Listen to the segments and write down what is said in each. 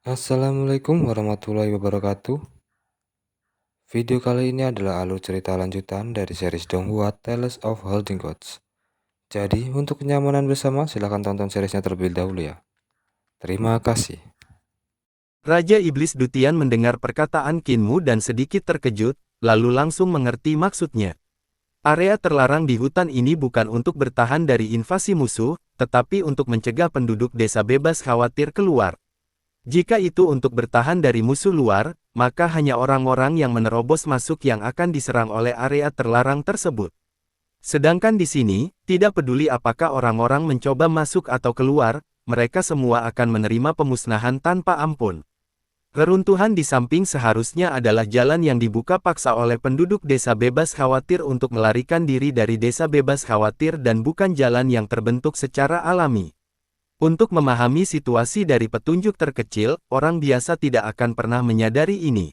Assalamualaikum warahmatullahi wabarakatuh. Video kali ini adalah alur cerita lanjutan dari series Donghua Tales of Holding Gods. Jadi, untuk kenyamanan bersama, silahkan tonton seriesnya terlebih dahulu ya. Terima kasih. Raja Iblis Dutian mendengar perkataan Kinmu dan sedikit terkejut, lalu langsung mengerti maksudnya. Area terlarang di hutan ini bukan untuk bertahan dari invasi musuh, tetapi untuk mencegah penduduk desa bebas khawatir keluar. Jika itu untuk bertahan dari musuh luar, maka hanya orang-orang yang menerobos masuk yang akan diserang oleh area terlarang tersebut. Sedangkan di sini, tidak peduli apakah orang-orang mencoba masuk atau keluar, mereka semua akan menerima pemusnahan tanpa ampun. Reruntuhan di samping seharusnya adalah jalan yang dibuka paksa oleh penduduk desa bebas khawatir untuk melarikan diri dari desa bebas khawatir dan bukan jalan yang terbentuk secara alami. Untuk memahami situasi dari petunjuk terkecil, orang biasa tidak akan pernah menyadari ini.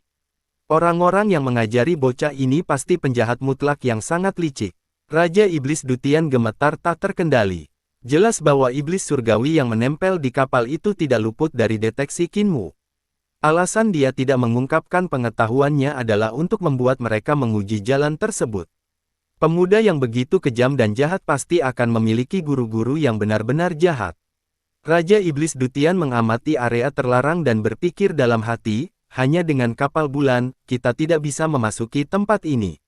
Orang-orang yang mengajari bocah ini pasti penjahat mutlak yang sangat licik. Raja Iblis Dutian gemetar tak terkendali. Jelas bahwa iblis surgawi yang menempel di kapal itu tidak luput dari deteksi Kinmu. Alasan dia tidak mengungkapkan pengetahuannya adalah untuk membuat mereka menguji jalan tersebut. Pemuda yang begitu kejam dan jahat pasti akan memiliki guru-guru yang benar-benar jahat. Raja Iblis Dutian mengamati area terlarang dan berpikir dalam hati, hanya dengan kapal bulan, kita tidak bisa memasuki tempat ini.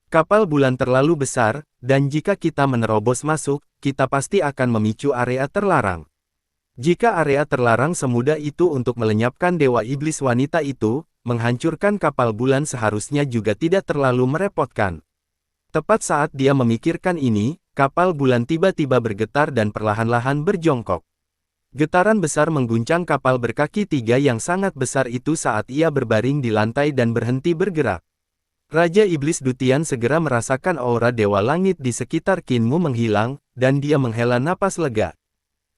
Kapal bulan terlalu besar, dan jika kita menerobos masuk, kita pasti akan memicu area terlarang. Jika area terlarang semudah itu untuk melenyapkan dewa iblis wanita itu, menghancurkan kapal bulan seharusnya juga tidak terlalu merepotkan. Tepat saat dia memikirkan ini, kapal bulan tiba-tiba bergetar dan perlahan-lahan berjongkok. Getaran besar mengguncang kapal berkaki tiga yang sangat besar itu saat ia berbaring di lantai dan berhenti bergerak. Raja Iblis Dutian segera merasakan aura dewa langit di sekitar Kinmu menghilang, dan dia menghela napas lega.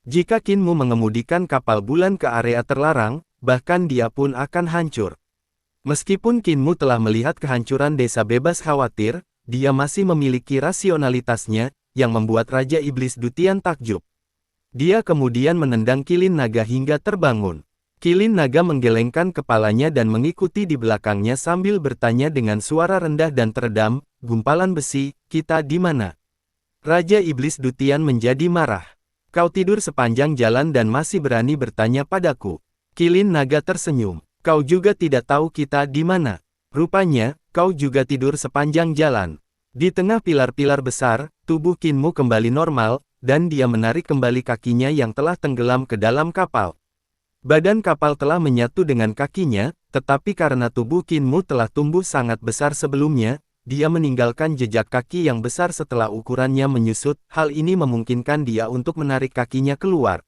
Jika Kinmu mengemudikan kapal bulan ke area terlarang, bahkan dia pun akan hancur. Meskipun Kinmu telah melihat kehancuran desa bebas khawatir, dia masih memiliki rasionalitasnya, yang membuat Raja Iblis Dutian takjub. Dia kemudian menendang kilin naga hingga terbangun. Kilin naga menggelengkan kepalanya dan mengikuti di belakangnya sambil bertanya dengan suara rendah dan teredam, "Gumpalan besi, kita di mana?" Raja Iblis Dutian menjadi marah. "Kau tidur sepanjang jalan dan masih berani bertanya padaku." Kilin naga tersenyum. "Kau juga tidak tahu kita di mana. Rupanya, kau juga tidur sepanjang jalan." Di tengah pilar-pilar besar, tubuh Kinmu kembali normal, dan dia menarik kembali kakinya yang telah tenggelam ke dalam kapal. Badan kapal telah menyatu dengan kakinya, tetapi karena tubuh Kinmu telah tumbuh sangat besar sebelumnya, dia meninggalkan jejak kaki yang besar setelah ukurannya menyusut. Hal ini memungkinkan dia untuk menarik kakinya keluar.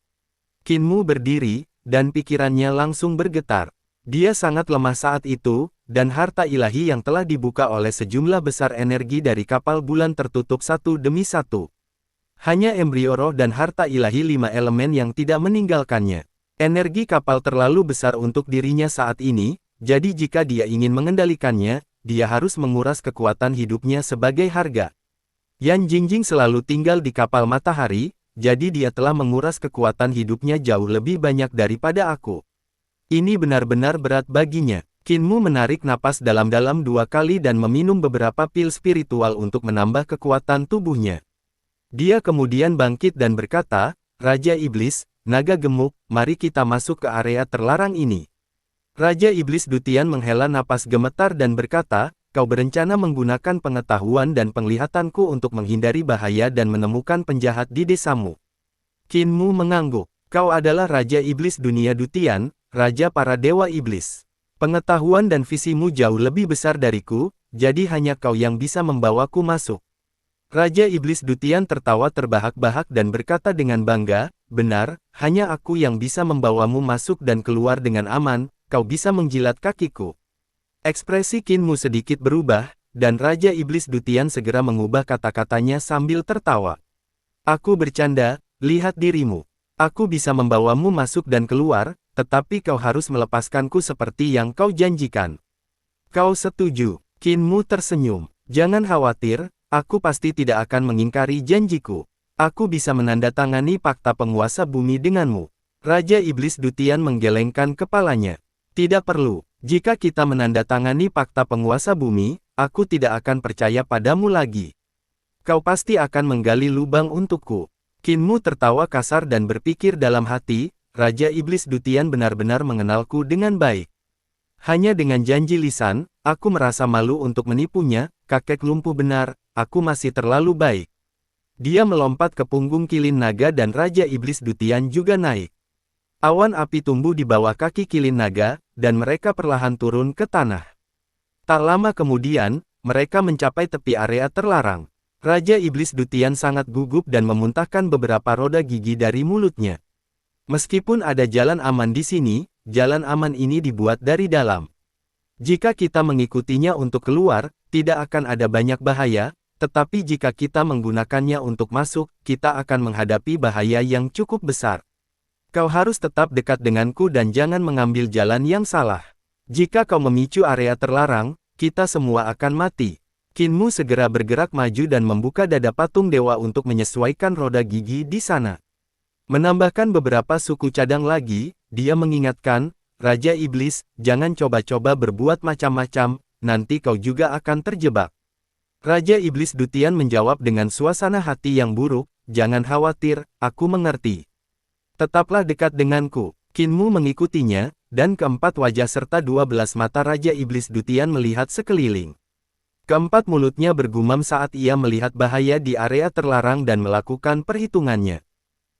Kinmu berdiri, dan pikirannya langsung bergetar. Dia sangat lemah saat itu, dan harta ilahi yang telah dibuka oleh sejumlah besar energi dari kapal bulan tertutup satu demi satu. Hanya embrio roh dan harta ilahi 5 elemen yang tidak meninggalkannya. Energi kapal terlalu besar untuk dirinya saat ini, jadi jika dia ingin mengendalikannya, dia harus menguras kekuatan hidupnya sebagai harga. Yan Jingjing selalu tinggal di kapal matahari, jadi dia telah menguras kekuatan hidupnya jauh lebih banyak daripada aku. Ini benar-benar berat baginya. Kinmu menarik napas dalam-dalam 2 kali dan meminum beberapa pil spiritual untuk menambah kekuatan tubuhnya. Dia kemudian bangkit dan berkata, "Raja Iblis, naga gemuk, mari kita masuk ke area terlarang ini." Raja Iblis Dutian menghela napas gemetar dan berkata, "Kau berencana menggunakan pengetahuan dan penglihatanku untuk menghindari bahaya dan menemukan penjahat di desamu." Kinmu mengangguk. "Kau adalah Raja Iblis dunia Dutian, Raja para Dewa Iblis. Pengetahuan dan visimu jauh lebih besar dariku, jadi hanya kau yang bisa membawaku masuk." Raja Iblis Dutian tertawa terbahak-bahak dan berkata dengan bangga, "Benar, hanya aku yang bisa membawamu masuk dan keluar dengan aman. Kau bisa menjilat kakiku." Ekspresi Kinmu sedikit berubah, dan Raja Iblis Dutian segera mengubah kata-katanya sambil tertawa. "Aku bercanda, lihat dirimu. Aku bisa membawamu masuk dan keluar, tetapi kau harus melepaskanku seperti yang kau janjikan. Kau setuju?" Kinmu tersenyum. "Jangan khawatir, aku pasti tidak akan mengingkari janjiku. Aku bisa menandatangani fakta penguasa bumi denganmu." Raja Iblis Dutian menggelengkan kepalanya. Tidak perlu. Jika kita menandatangani fakta penguasa bumi, aku tidak akan percaya padamu lagi. Kau pasti akan menggali lubang untukku. Qin Mu tertawa kasar dan berpikir dalam hati, Raja Iblis Dutian benar-benar mengenalku dengan baik. Hanya dengan janji lisan, aku merasa malu untuk menipunya, kakek lumpuh benar, aku masih terlalu baik. Dia melompat ke punggung Kilin Naga dan Raja Iblis Dutian juga naik. Awan api tumbuh di bawah kaki Kilin Naga, dan mereka perlahan turun ke tanah. Tak lama kemudian, mereka mencapai tepi area terlarang. Raja Iblis Dutian sangat gugup dan memuntahkan beberapa roda gigi dari mulutnya. Meskipun ada jalan aman di sini, jalan aman ini dibuat dari dalam. Jika kita mengikutinya untuk keluar, tidak akan ada banyak bahaya, tetapi jika kita menggunakannya untuk masuk, kita akan menghadapi bahaya yang cukup besar. Kau harus tetap dekat denganku dan jangan mengambil jalan yang salah. Jika kau memicu area terlarang, kita semua akan mati. Qin Mu segera bergerak maju dan membuka dada patung dewa untuk menyesuaikan roda gigi di sana. Menambahkan beberapa suku cadang lagi, dia mengingatkan, Raja Iblis, jangan coba-coba berbuat macam-macam, nanti kau juga akan terjebak. Raja Iblis Dutian menjawab dengan suasana hati yang buruk, jangan khawatir, aku mengerti. Tetaplah dekat denganku. Qin Mu mengikutinya, dan keempat wajah serta 12 mata Raja Iblis Dutian melihat sekeliling. Keempat mulutnya bergumam saat ia melihat bahaya di area terlarang dan melakukan perhitungannya.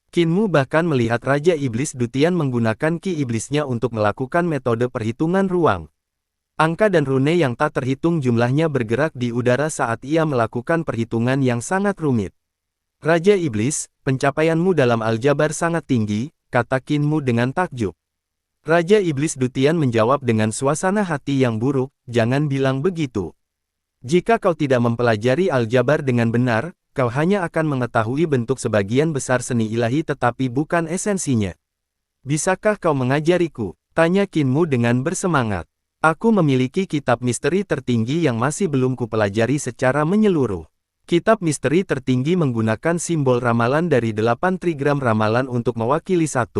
Qin Mu bahkan melihat Raja Iblis Dutian menggunakan ki iblisnya untuk melakukan metode perhitungan ruang. Angka dan rune yang tak terhitung jumlahnya bergerak di udara saat ia melakukan perhitungan yang sangat rumit. Raja Iblis, pencapaianmu dalam aljabar sangat tinggi, kata Qin Mu dengan takjub. Raja Iblis Dutian menjawab dengan suasana hati yang buruk, jangan bilang begitu. Jika kau tidak mempelajari aljabar dengan benar, kau hanya akan mengetahui bentuk sebagian besar seni ilahi tetapi bukan esensinya. Bisakah kau mengajariku? Tanya Qin Mu dengan bersemangat. Aku memiliki kitab misteri tertinggi yang masih belum kupelajari secara menyeluruh. Kitab misteri tertinggi menggunakan simbol ramalan dari 8 trigram ramalan untuk mewakili 1,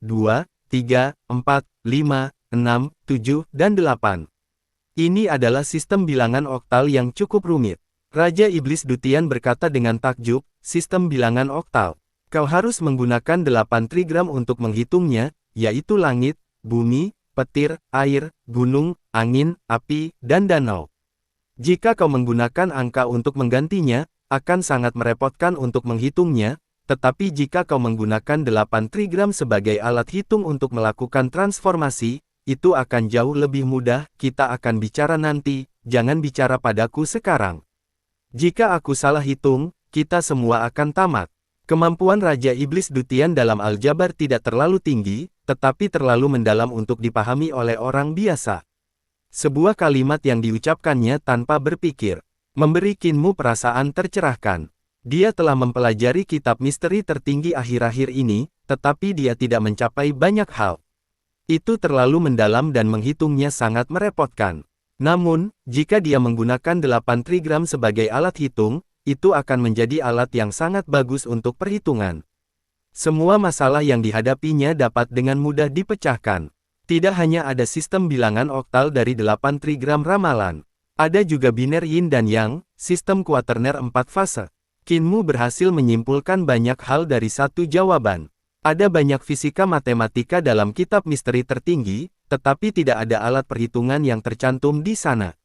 2, 3, 4, 5, 6, 7, dan 8. Ini adalah sistem bilangan oktal yang cukup rumit. Raja Iblis Dutian berkata dengan takjub, sistem bilangan oktal. Kau harus menggunakan 8 trigram untuk menghitungnya, yaitu langit, bumi, petir, air, gunung, angin, api, dan danau. Jika kau menggunakan angka untuk menggantinya, akan sangat merepotkan untuk menghitungnya, tetapi jika kau menggunakan 8 trigram sebagai alat hitung untuk melakukan transformasi, itu akan jauh lebih mudah, kita akan bicara nanti, jangan bicara padaku sekarang. Jika aku salah hitung, kita semua akan tamat. Kemampuan Raja Iblis Dutian dalam aljabar tidak terlalu tinggi, tetapi terlalu mendalam untuk dipahami oleh orang biasa. Sebuah kalimat yang diucapkannya tanpa berpikir, memberi Qin Mu perasaan tercerahkan. Dia telah mempelajari kitab misteri tertinggi akhir-akhir ini, tetapi dia tidak mencapai banyak hal. Itu terlalu mendalam dan menghitungnya sangat merepotkan. Namun, jika dia menggunakan 8 trigram sebagai alat hitung, itu akan menjadi alat yang sangat bagus untuk perhitungan. Semua masalah yang dihadapinya dapat dengan mudah dipecahkan. Tidak hanya ada sistem bilangan oktal dari 8 trigram ramalan. Ada juga biner yin dan yang, sistem kuaterner 4 fase. Qin Mu berhasil menyimpulkan banyak hal dari satu jawaban. Ada banyak fisika matematika dalam kitab misteri tertinggi, tetapi tidak ada alat perhitungan yang tercantum di sana.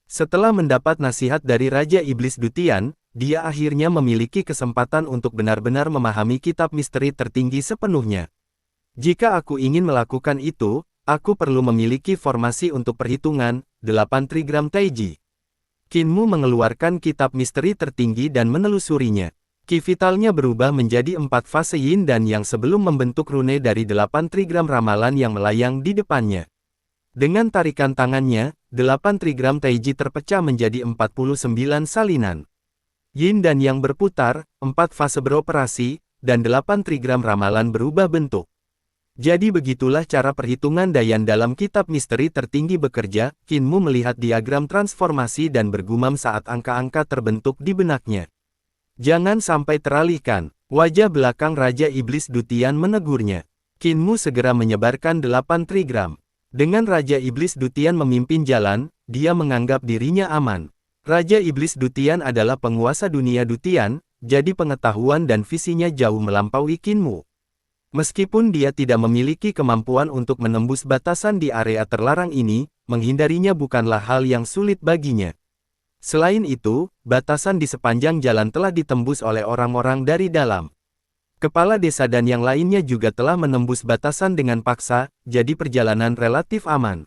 Setelah mendapat nasihat dari Raja Iblis Dutian, dia akhirnya memiliki kesempatan untuk benar-benar memahami kitab misteri tertinggi sepenuhnya. Jika aku ingin melakukan itu, aku perlu memiliki formasi untuk perhitungan, 8 trigram Taiji. Qin Mu mengeluarkan kitab misteri tertinggi dan menelusurinya. Ki vitalnya berubah menjadi 4 fase yin dan yang sebelum membentuk rune dari 8 trigram ramalan yang melayang di depannya. Dengan tarikan tangannya, 8 trigram Taiji terpecah menjadi 49 salinan. Yin dan yang berputar, 4 fase beroperasi, dan 8 trigram ramalan berubah bentuk. Jadi begitulah cara perhitungan Dayan dalam kitab misteri tertinggi bekerja. Qin Mu melihat diagram transformasi dan bergumam saat angka-angka terbentuk di benaknya. Jangan sampai teralihkan. Wajah belakang Raja Iblis Dutian menegurnya. Kinmu segera menyebarkan 8 trigram. Dengan Raja Iblis Dutian memimpin jalan, dia menganggap dirinya aman. Raja Iblis Dutian adalah penguasa dunia Dutian, jadi pengetahuan dan visinya jauh melampaui Kinmu. Meskipun dia tidak memiliki kemampuan untuk menembus batasan di area terlarang ini, menghindarinya bukanlah hal yang sulit baginya. Selain itu, batasan di sepanjang jalan telah ditembus oleh orang-orang dari dalam. Kepala desa dan yang lainnya juga telah menembus batasan dengan paksa, jadi perjalanan relatif aman.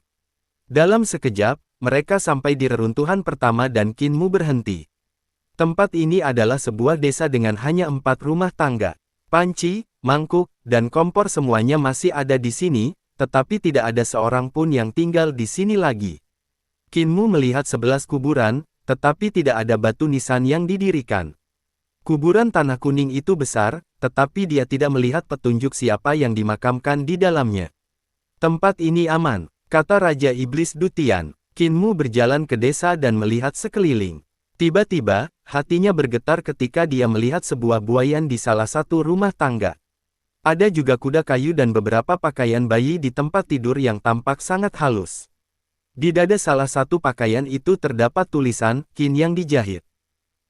Dalam sekejap, mereka sampai di reruntuhan pertama dan Kinmu berhenti. Tempat ini adalah sebuah desa dengan hanya 4 rumah tangga. Panci, mangkuk, dan kompor semuanya masih ada di sini, tetapi tidak ada seorang pun yang tinggal di sini lagi. Kinmu melihat 11 kuburan, tetapi tidak ada batu nisan yang didirikan. Kuburan tanah kuning itu besar, tetapi dia tidak melihat petunjuk siapa yang dimakamkan di dalamnya. Tempat ini aman, kata Raja Iblis Dutian. Kinmu berjalan ke desa dan melihat sekeliling. Tiba-tiba, hatinya bergetar ketika dia melihat sebuah buaian di salah satu rumah tangga. Ada juga kuda kayu dan beberapa pakaian bayi di tempat tidur yang tampak sangat halus. Di dada salah satu pakaian itu terdapat tulisan, Qin yang dijahit.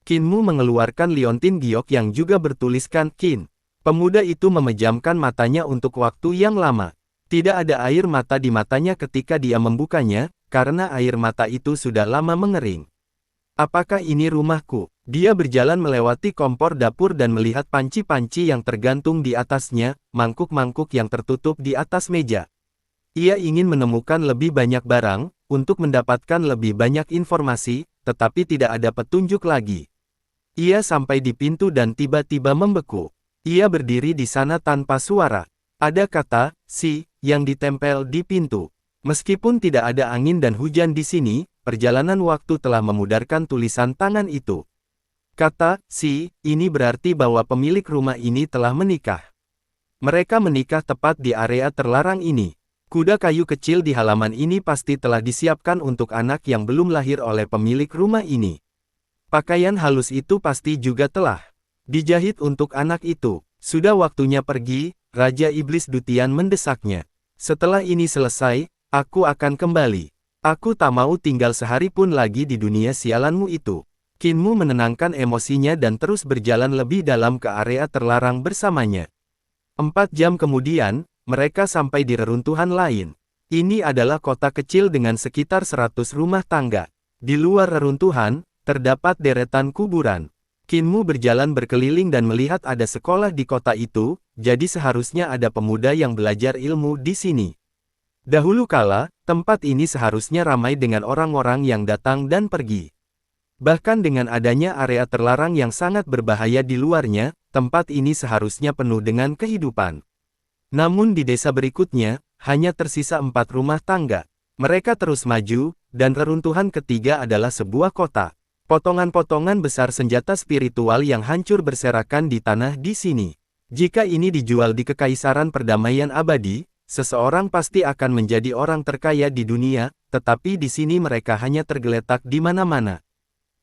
Kinmu mengeluarkan liontin giok yang juga bertuliskan Qin. Pemuda itu memejamkan matanya untuk waktu yang lama. Tidak ada air mata di matanya ketika dia membukanya, karena air mata itu sudah lama mengering. Apakah ini rumahku? Dia berjalan melewati kompor dapur dan melihat panci-panci yang tergantung di atasnya, mangkuk-mangkuk yang tertutup di atas meja. Ia ingin menemukan lebih banyak barang, untuk mendapatkan lebih banyak informasi, tetapi tidak ada petunjuk lagi. Ia sampai di pintu dan tiba-tiba membeku. Ia berdiri di sana tanpa suara. Ada kata, "Si", yang ditempel di pintu. Meskipun tidak ada angin dan hujan di sini, perjalanan waktu telah memudarkan tulisan tangan itu. Kata, "Si", ini berarti bahwa pemilik rumah ini telah menikah. Mereka menikah tepat di area terlarang ini. Kuda kayu kecil di halaman ini pasti telah disiapkan untuk anak yang belum lahir oleh pemilik rumah ini. Pakaian halus itu pasti juga telah dijahit untuk anak itu. Sudah waktunya pergi, Raja Iblis Dutian mendesaknya. Setelah ini selesai, aku akan kembali. Aku tak mau tinggal sehari pun lagi di dunia sialanmu itu. Kinmu menenangkan emosinya dan terus berjalan lebih dalam ke area terlarang bersamanya. 4 jam kemudian, mereka sampai di reruntuhan lain. Ini adalah kota kecil dengan sekitar 100 rumah tangga. Di luar reruntuhan, terdapat deretan kuburan. Kinmu berjalan berkeliling dan melihat ada sekolah di kota itu, jadi seharusnya ada pemuda yang belajar ilmu di sini. Dahulu kala, tempat ini seharusnya ramai dengan orang-orang yang datang dan pergi. Bahkan dengan adanya area terlarang yang sangat berbahaya di luarnya, tempat ini seharusnya penuh dengan kehidupan. Namun di desa berikutnya, hanya tersisa 4 rumah tangga. Mereka terus maju, dan reruntuhan ketiga adalah sebuah kota. Potongan-potongan besar senjata spiritual yang hancur berserakan di tanah di sini. Jika ini dijual di Kekaisaran Perdamaian Abadi, seseorang pasti akan menjadi orang terkaya di dunia, tetapi di sini mereka hanya tergeletak di mana-mana.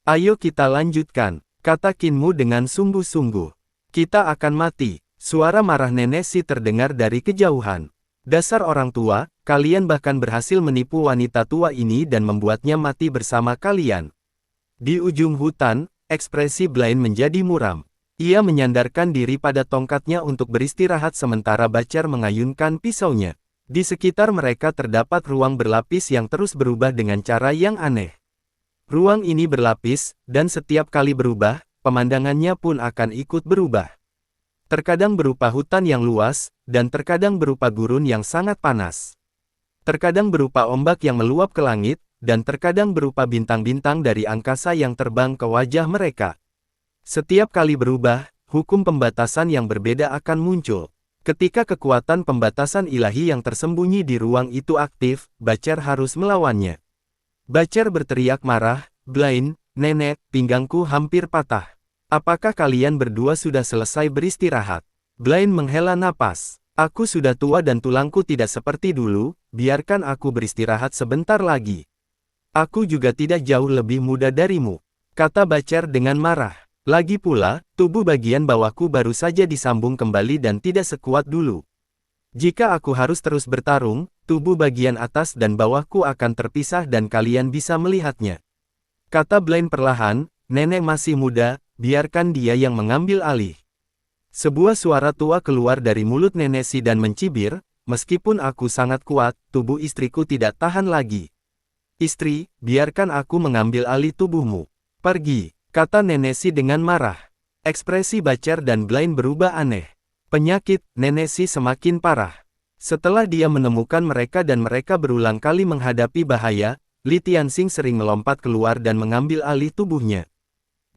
Ayo kita lanjutkan, kata Kinmu dengan sungguh-sungguh. Kita akan mati. Suara marah nenek Si terdengar dari kejauhan. Dasar orang tua, kalian bahkan berhasil menipu wanita tua ini dan membuatnya mati bersama kalian. Di ujung hutan, ekspresi Blaine menjadi muram. Ia menyandarkan diri pada tongkatnya untuk beristirahat sementara Bacar mengayunkan pisaunya. Di sekitar mereka terdapat ruang berlapis yang terus berubah dengan cara yang aneh. Ruang ini berlapis, dan setiap kali berubah, pemandangannya pun akan ikut berubah. Terkadang berupa hutan yang luas, dan terkadang berupa gurun yang sangat panas. Terkadang berupa ombak yang meluap ke langit, dan terkadang berupa bintang-bintang dari angkasa yang terbang ke wajah mereka. Setiap kali berubah, hukum pembatasan yang berbeda akan muncul. Ketika kekuatan pembatasan ilahi yang tersembunyi di ruang itu aktif, Bacar harus melawannya. Bacar berteriak marah, "Blaine, nenek, pinggangku hampir patah. Apakah kalian berdua sudah selesai beristirahat?" Blaine menghela napas. "Aku sudah tua dan tulangku tidak seperti dulu, biarkan aku beristirahat sebentar lagi. Aku juga tidak jauh lebih muda darimu," kata Bacar dengan marah. Lagi pula, tubuh bagian bawahku baru saja disambung kembali dan tidak sekuat dulu. Jika aku harus terus bertarung, tubuh bagian atas dan bawahku akan terpisah dan kalian bisa melihatnya. Kata Blaine perlahan, nenek masih muda, biarkan dia yang mengambil alih. Sebuah suara tua keluar dari mulut nenek Si dan mencibir, meskipun aku sangat kuat, tubuh istriku tidak tahan lagi. Istri, biarkan aku mengambil alih tubuhmu. Pergi, kata nenek Si dengan marah. Ekspresi Butcher dan Blaine berubah aneh. Penyakit nenek Si semakin parah. Setelah dia menemukan mereka dan mereka berulang kali menghadapi bahaya, Li Tianxing sering melompat keluar dan mengambil alih tubuhnya.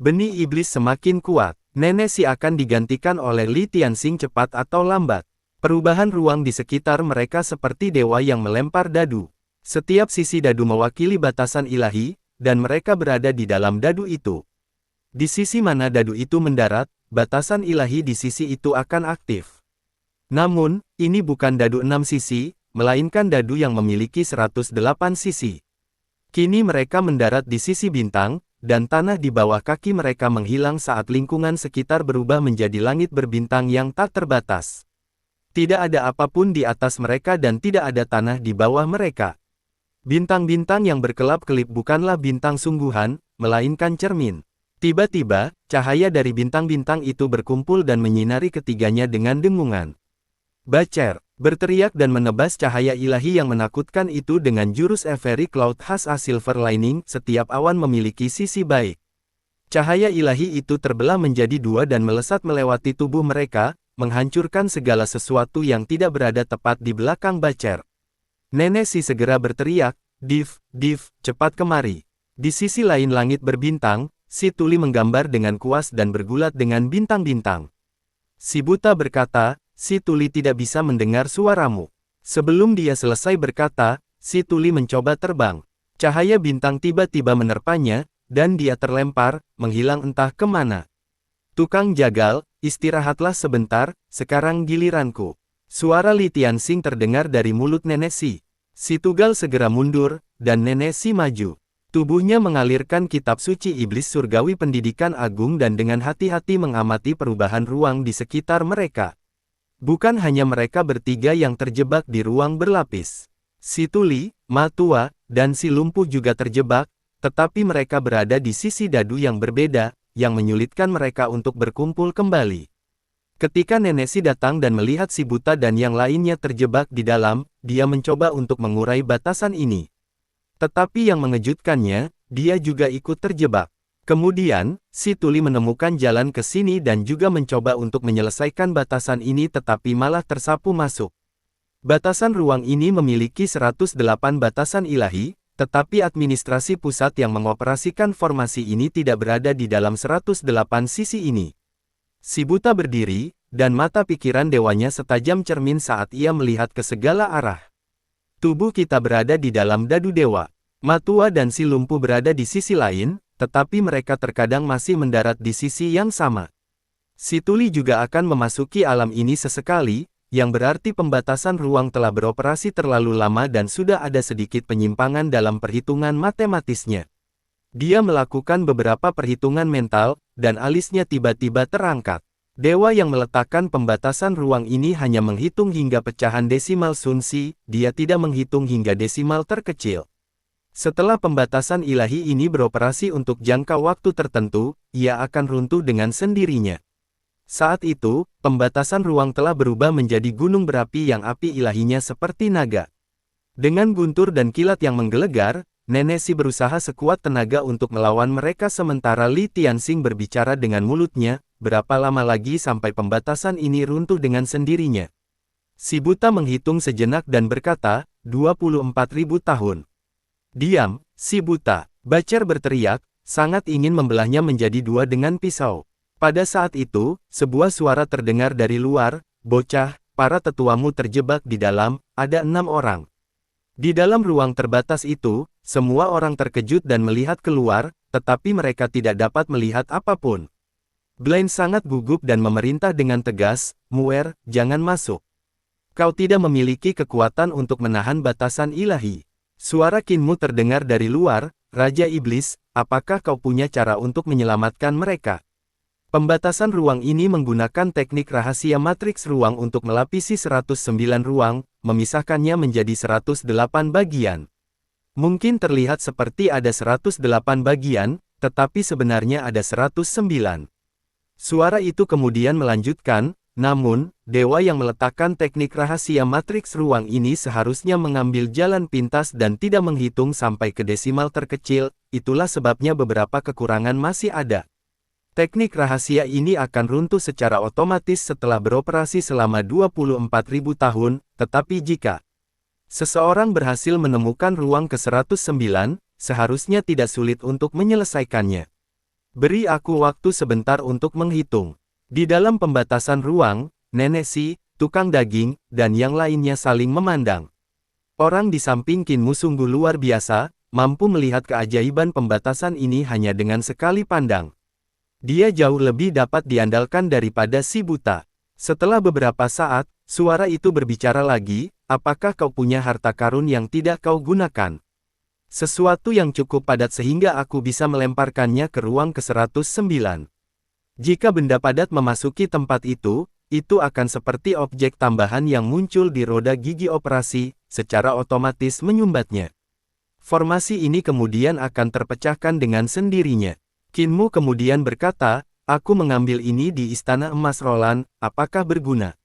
Benih iblis semakin kuat. Nenek Si akan digantikan oleh Li Tianxing cepat atau lambat. Perubahan ruang di sekitar mereka seperti dewa yang melempar dadu. Setiap sisi dadu mewakili batasan ilahi, dan mereka berada di dalam dadu itu. Di sisi mana dadu itu mendarat, batasan ilahi di sisi itu akan aktif. Namun, ini bukan dadu 6 sisi, melainkan dadu yang memiliki 108 sisi. Kini mereka mendarat di sisi bintang, dan tanah di bawah kaki mereka menghilang saat lingkungan sekitar berubah menjadi langit berbintang yang tak terbatas. Tidak ada apapun di atas mereka dan tidak ada tanah di bawah mereka. Bintang-bintang yang berkelap-kelip bukanlah bintang sungguhan, melainkan cermin. Tiba-tiba, cahaya dari bintang-bintang itu berkumpul dan menyinari ketiganya dengan dengungan. Butcher berteriak dan menebas cahaya ilahi yang menakutkan itu dengan jurus Every Cloud has a silver lining, setiap awan memiliki sisi baik. Cahaya ilahi itu terbelah menjadi dua dan melesat melewati tubuh mereka, menghancurkan segala sesuatu yang tidak berada tepat di belakang Butcher. Nenek Si segera berteriak, Div, cepat kemari. Di sisi lain langit berbintang, Si Tuli menggambar dengan kuas dan bergulat dengan bintang-bintang. Si buta berkata, Si Tuli tidak bisa mendengar suaramu. Sebelum dia selesai berkata, Si Tuli mencoba terbang. Cahaya bintang tiba-tiba menerpanya, dan dia terlempar, menghilang entah kemana. Tukang jagal, istirahatlah sebentar, sekarang giliranku. Suara Li Tianxing terdengar dari mulut nenek Si. Si Tugal segera mundur, dan nenek Si maju. Tubuhnya mengalirkan kitab suci iblis surgawi pendidikan agung dan dengan hati-hati mengamati perubahan ruang di sekitar mereka. Bukan hanya mereka bertiga yang terjebak di ruang berlapis. Si Tuli, Ma Tua, dan Si Lumpuh juga terjebak, tetapi mereka berada di sisi dadu yang berbeda, yang menyulitkan mereka untuk berkumpul kembali. Ketika nenek Si datang dan melihat si buta dan yang lainnya terjebak di dalam, dia mencoba untuk mengurai batasan ini. Tetapi yang mengejutkannya, dia juga ikut terjebak. Kemudian, Si Tuli menemukan jalan ke sini dan juga mencoba untuk menyelesaikan batasan ini tetapi malah tersapu masuk. Batasan ruang ini memiliki 108 batasan ilahi, tetapi administrasi pusat yang mengoperasikan formasi ini tidak berada di dalam 108 sisi ini. Si buta berdiri, dan mata pikiran dewanya setajam cermin saat ia melihat ke segala arah. Tubuh kita berada di dalam dadu dewa. Ma Tua dan Si Lumpuh berada di sisi lain, tetapi mereka terkadang masih mendarat di sisi yang sama. Si Tuli juga akan memasuki alam ini sesekali, yang berarti pembatasan ruang telah beroperasi terlalu lama dan sudah ada sedikit penyimpangan dalam perhitungan matematisnya. Dia melakukan beberapa perhitungan mental, dan alisnya tiba-tiba terangkat. Dewa yang meletakkan pembatasan ruang ini hanya menghitung hingga pecahan desimal Sunsi, dia tidak menghitung hingga desimal terkecil. Setelah pembatasan ilahi ini beroperasi untuk jangka waktu tertentu, ia akan runtuh dengan sendirinya. Saat itu, pembatasan ruang telah berubah menjadi gunung berapi yang api ilahinya seperti naga. Dengan guntur dan kilat yang menggelegar, nenek Si berusaha sekuat tenaga untuk melawan mereka sementara Li Tianxing berbicara dengan mulutnya, berapa lama lagi sampai pembatasan ini runtuh dengan sendirinya. Si buta menghitung sejenak dan berkata, 24.000 tahun. Diam, si buta. Butcher berteriak, sangat ingin membelahnya menjadi dua dengan pisau. Pada saat itu, sebuah suara terdengar dari luar, bocah, para tetuamu terjebak di dalam, ada 6 orang. Di dalam ruang terbatas itu, semua orang terkejut dan melihat keluar, tetapi mereka tidak dapat melihat apapun. Blaine sangat gugup dan memerintah dengan tegas, Muer, jangan masuk. Kau tidak memiliki kekuatan untuk menahan batasan ilahi. Suara Kinmu terdengar dari luar, Raja Iblis, apakah kau punya cara untuk menyelamatkan mereka? Pembatasan ruang ini menggunakan teknik rahasia matriks ruang untuk melapisi 109 ruang, memisahkannya menjadi 108 bagian. Mungkin terlihat seperti ada 108 bagian, tetapi sebenarnya ada 109. Suara itu kemudian melanjutkan, namun, dewa yang meletakkan teknik rahasia matriks ruang ini seharusnya mengambil jalan pintas dan tidak menghitung sampai ke desimal terkecil, itulah sebabnya beberapa kekurangan masih ada. Teknik rahasia ini akan runtuh secara otomatis setelah beroperasi selama 24.000 tahun, tetapi jika seseorang berhasil menemukan ruang ke-109, seharusnya tidak sulit untuk menyelesaikannya. Beri aku waktu sebentar untuk menghitung. Di dalam pembatasan ruang, Nenek Si, tukang daging, dan yang lainnya saling memandang. Orang di samping Kinmu sungguh luar biasa, mampu melihat keajaiban pembatasan ini hanya dengan sekali pandang. Dia jauh lebih dapat diandalkan daripada si buta. Setelah beberapa saat, suara itu berbicara lagi, apakah kau punya harta karun yang tidak kau gunakan? Sesuatu yang cukup padat sehingga aku bisa melemparkannya ke ruang ke-109. Jika benda padat memasuki tempat itu akan seperti objek tambahan yang muncul di roda gigi operasi, secara otomatis menyumbatnya. Formasi ini kemudian akan terpecahkan dengan sendirinya. Kinmu kemudian berkata, aku mengambil ini di Istana Emas Roland, apakah berguna?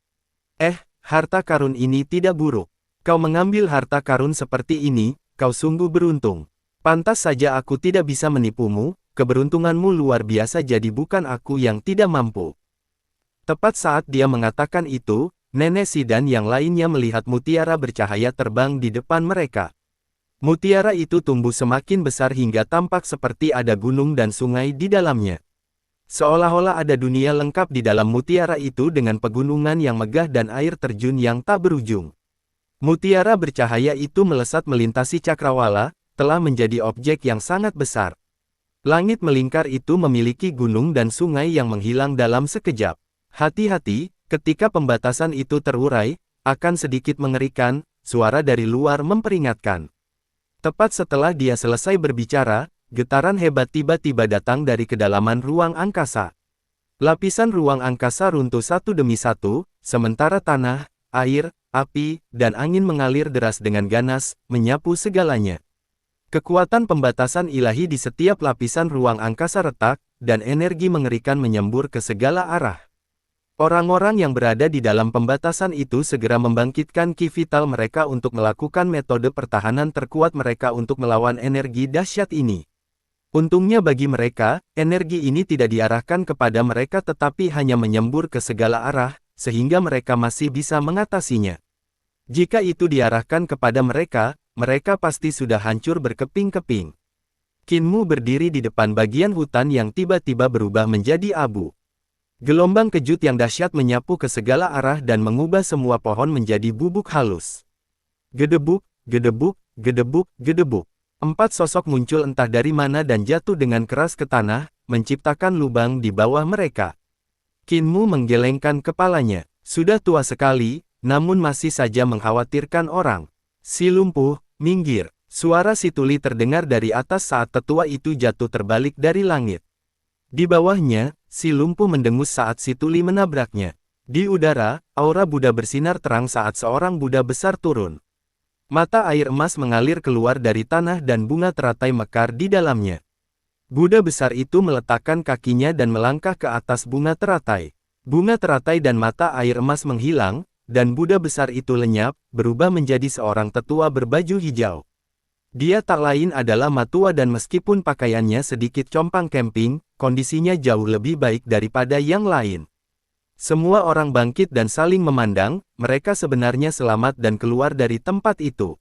Harta karun ini tidak buruk. Kau mengambil harta karun seperti ini, kau sungguh beruntung. Pantas saja aku tidak bisa menipumu, keberuntunganmu luar biasa jadi bukan aku yang tidak mampu. Tepat saat dia mengatakan itu, Nenek Si dan yang lainnya melihat mutiara bercahaya terbang di depan mereka. Mutiara itu tumbuh semakin besar hingga tampak seperti ada gunung dan sungai di dalamnya. Seolah-olah ada dunia lengkap di dalam mutiara itu dengan pegunungan yang megah dan air terjun yang tak berujung. Mutiara bercahaya itu melesat melintasi cakrawala, telah menjadi objek yang sangat besar. Langit melingkar itu memiliki gunung dan sungai yang menghilang dalam sekejap. Hati-hati, ketika pembatasan itu terurai, akan sedikit mengerikan, suara dari luar memperingatkan. Tepat setelah dia selesai berbicara, getaran hebat tiba-tiba datang dari kedalaman ruang angkasa. Lapisan ruang angkasa runtuh satu demi satu, sementara tanah, air, api, dan angin mengalir deras dengan ganas, menyapu segalanya. Kekuatan pembatasan ilahi di setiap lapisan ruang angkasa retak, dan energi mengerikan menyembur ke segala arah. Orang-orang yang berada di dalam pembatasan itu segera membangkitkan ki vital mereka untuk melakukan metode pertahanan terkuat mereka untuk melawan energi dahsyat ini. Untungnya bagi mereka, energi ini tidak diarahkan kepada mereka tetapi hanya menyembur ke segala arah, sehingga mereka masih bisa mengatasinya. Jika itu diarahkan kepada mereka, mereka pasti sudah hancur berkeping-keping. Kinmu berdiri di depan bagian hutan yang tiba-tiba berubah menjadi abu. Gelombang kejut yang dahsyat menyapu ke segala arah dan mengubah semua pohon menjadi bubuk halus. Gedebuk, gedebuk, gedebuk, gedebuk. 4 sosok muncul entah dari mana dan jatuh dengan keras ke tanah, menciptakan lubang di bawah mereka. Kinmu menggelengkan kepalanya. Sudah tua sekali, namun masih saja mengkhawatirkan orang. Si lumpuh, minggir. Suara si tuli terdengar dari atas saat tetua itu jatuh terbalik dari langit. Di bawahnya, si lumpuh mendengus saat si tuli menabraknya. Di udara, aura Buddha bersinar terang saat seorang Buddha besar turun. Mata air emas mengalir keluar dari tanah dan bunga teratai mekar di dalamnya. Buddha besar itu meletakkan kakinya dan melangkah ke atas bunga teratai. Bunga teratai dan mata air emas menghilang, dan Buddha besar itu lenyap, berubah menjadi seorang tetua berbaju hijau. Dia tak lain adalah Matua dan meskipun pakaiannya sedikit compang camping, kondisinya jauh lebih baik daripada yang lain. Semua orang bangkit dan saling memandang, mereka sebenarnya selamat dan keluar dari tempat itu.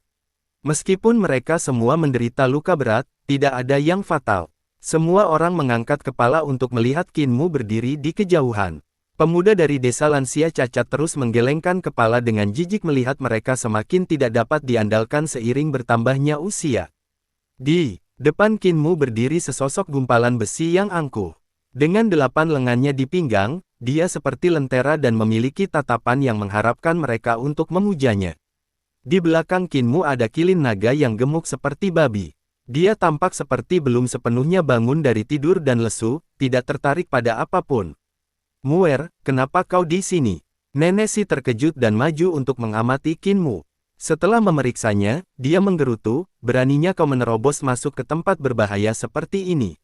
Meskipun mereka semua menderita luka berat, tidak ada yang fatal. Semua orang mengangkat kepala untuk melihat Kinmu berdiri di kejauhan. Pemuda dari desa lansia cacat terus menggelengkan kepala dengan jijik melihat mereka semakin tidak dapat diandalkan seiring bertambahnya usia. Di depan Kinmu berdiri sesosok gumpalan besi yang angkuh. Dengan 8 lengannya di pinggang, dia seperti lentera dan memiliki tatapan yang mengharapkan mereka untuk memujanya. Di belakang Kinmu ada kilin naga yang gemuk seperti babi. Dia tampak seperti belum sepenuhnya bangun dari tidur dan lesu, tidak tertarik pada apapun. Muer, kenapa kau di sini? Nenek Si terkejut dan maju untuk mengamati Qin Mu. Setelah memeriksanya, dia menggerutu, beraninya kau menerobos masuk ke tempat berbahaya seperti ini.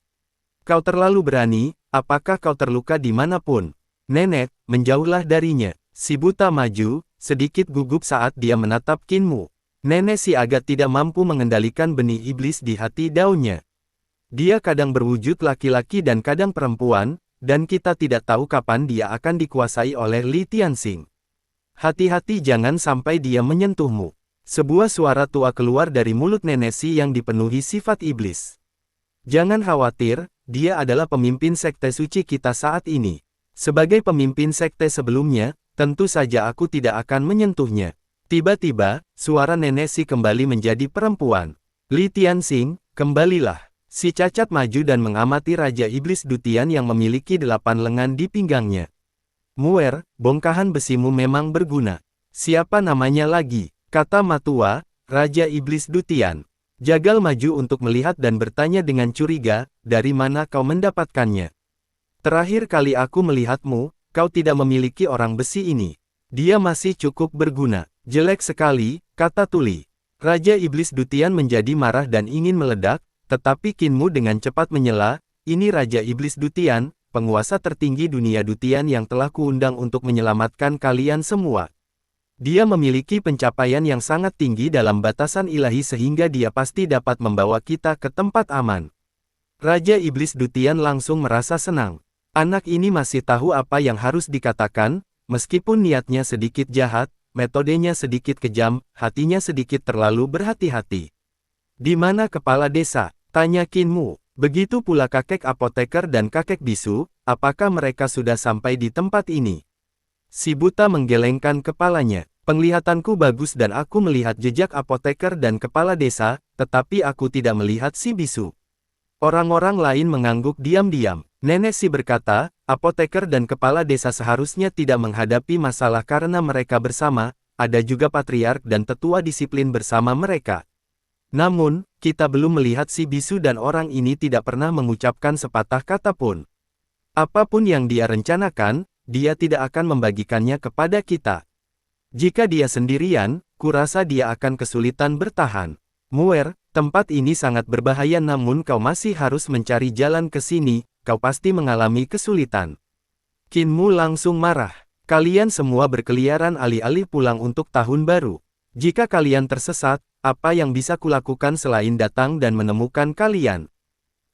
Kau terlalu berani, apakah kau terluka dimanapun? Nenek, menjauhlah darinya. Si buta maju, sedikit gugup saat dia menatap Qin Mu. Nenek Si agak tidak mampu mengendalikan benih iblis di hati daunnya. Dia kadang berwujud laki-laki dan kadang perempuan, dan kita tidak tahu kapan dia akan dikuasai oleh Li Tianxing. Hati-hati jangan sampai dia menyentuhmu. Sebuah suara tua keluar dari mulut Nenek Si yang dipenuhi sifat iblis. Jangan khawatir, dia adalah pemimpin sekte suci kita saat ini. Sebagai pemimpin sekte sebelumnya, tentu saja aku tidak akan menyentuhnya. Tiba-tiba, suara Nenek Si kembali menjadi perempuan. Li Tianxing, kembalilah. Si cacat maju dan mengamati Raja Iblis Dutian yang memiliki 8 lengan di pinggangnya. Muer, bongkahan besimu memang berguna. Siapa namanya lagi? Kata Matua, Raja Iblis Dutian. Jagal maju untuk melihat dan bertanya dengan curiga, dari mana kau mendapatkannya? Terakhir kali aku melihatmu, kau tidak memiliki orang besi ini. Dia masih cukup berguna. Jelek sekali, kata Tuli. Raja Iblis Dutian menjadi marah dan ingin meledak, tetapi Qin Mu dengan cepat menyela, ini Raja Iblis Dutian, penguasa tertinggi dunia Dutian yang telah kuundang untuk menyelamatkan kalian semua. Dia memiliki pencapaian yang sangat tinggi dalam batasan ilahi sehingga dia pasti dapat membawa kita ke tempat aman. Raja Iblis Dutian langsung merasa senang. Anak ini masih tahu apa yang harus dikatakan, meskipun niatnya sedikit jahat, metodenya sedikit kejam, hatinya sedikit terlalu berhati-hati. Di mana kepala desa? Tanya Qin Mu. Begitu pula kakek apoteker dan kakek bisu, apakah mereka sudah sampai di tempat ini? Si buta menggelengkan kepalanya. Penglihatanku bagus dan aku melihat jejak apoteker dan kepala desa, tetapi aku tidak melihat si bisu. Orang-orang lain mengangguk diam-diam. Nenek Si berkata, apoteker dan kepala desa seharusnya tidak menghadapi masalah karena mereka bersama, ada juga patriark dan tetua disiplin bersama mereka. Namun, kita belum melihat si bisu dan orang ini tidak pernah mengucapkan sepatah kata pun. Apapun yang dia rencanakan, dia tidak akan membagikannya kepada kita. Jika dia sendirian, kurasa dia akan kesulitan bertahan. Muer, tempat ini sangat berbahaya namun kau masih harus mencari jalan ke sini, kau pasti mengalami kesulitan. Qin Mu langsung marah. Kalian semua berkeliaran alih-alih pulang untuk tahun baru. Jika kalian tersesat, apa yang bisa kulakukan selain datang dan menemukan kalian?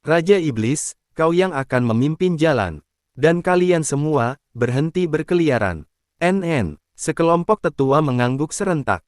Raja Iblis, kau yang akan memimpin jalan. Dan kalian semua, berhenti berkeliaran. NN, sekelompok tetua mengangguk serentak.